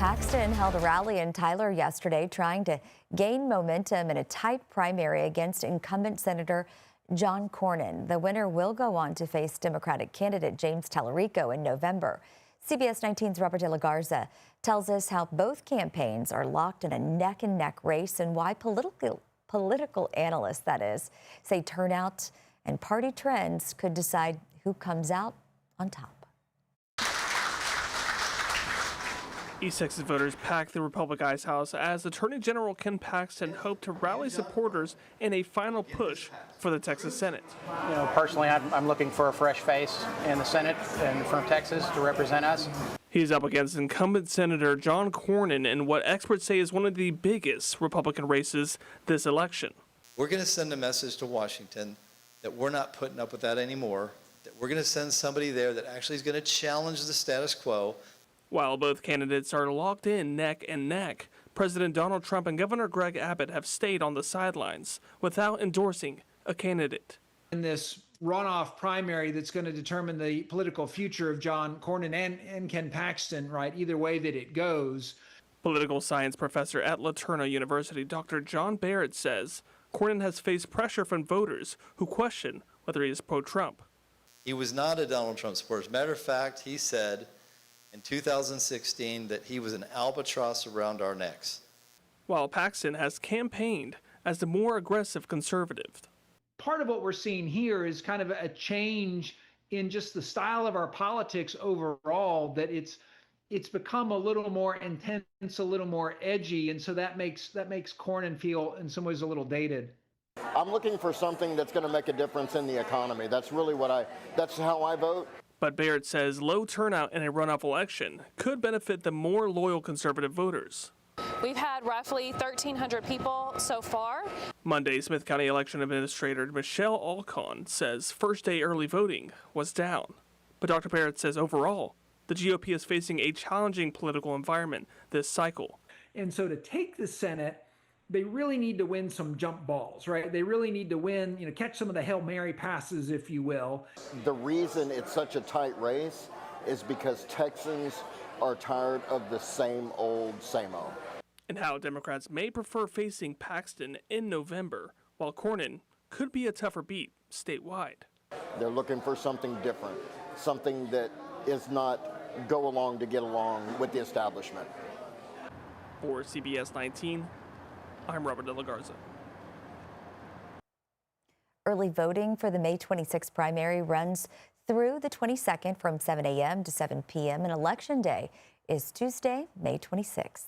Paxton held a rally in Tyler yesterday trying to gain momentum in a tight primary against incumbent Senator John Cornyn. The winner will go on to face Democratic candidate James Tallarico in November. CBS 19's Robert De La Garza tells us how both campaigns are locked in a neck-and-neck race and why political analysts, that is, say turnout and party trends could decide who comes out on top. East Texas voters packed the Republican Ice House as Attorney General Ken Paxton hoped to rally supporters in a final push for the Texas Senate. You know, personally, I'm looking for a fresh face in the Senate and from Texas to represent us. He's up against incumbent Senator John Cornyn in what experts say is one of the biggest Republican races this election. We're going to send a message to Washington that we're not putting up with that anymore, that we're going to send somebody there that actually is going to challenge the status quo. While both candidates are locked in neck and neck, President Donald Trump and Governor Greg Abbott have stayed on the sidelines without endorsing a candidate. In this runoff primary that's going to determine the political future of John Cornyn and Ken Paxton, right, either way that it goes. Political science professor at LaTourneau University, Dr. John Barrett, says Cornyn has faced pressure from voters who question whether he is pro-Trump. He was not a Donald Trump supporter. As a matter of fact, he said in 2016 that he was an albatross around our necks. While Paxton has campaigned as the more aggressive conservative. Part of what we're seeing here is kind of a change in just the style of our politics overall, that it's become a little more intense, a little more edgy, and so that makes Cornyn feel in some ways a little dated. I'm looking for something that's going to make a difference in the economy. That's really that's how I vote. But Barrett says low turnout in a runoff election could benefit the more loyal conservative voters. We've had roughly 1,300 people so far. Monday, Smith County Election Administrator Michelle Alcon says first-day early voting was down. But Dr. Barrett says overall, the GOP is facing a challenging political environment this cycle. And so to take the Senate, they really need to win some jump balls, right? They really need to win, catch some of the Hail Mary passes, if you will. The reason it's such a tight race is because Texans are tired of the same old, same old. And how Democrats may prefer facing Paxton in November, while Cornyn could be a tougher beat statewide. They're looking for something different, something that is not go along to get along with the establishment. For CBS 19, I'm Robert De La Garza. Early voting for the May 26th primary runs through the 22nd from 7 a.m. to 7 p.m. and Election Day is Tuesday, May 26th.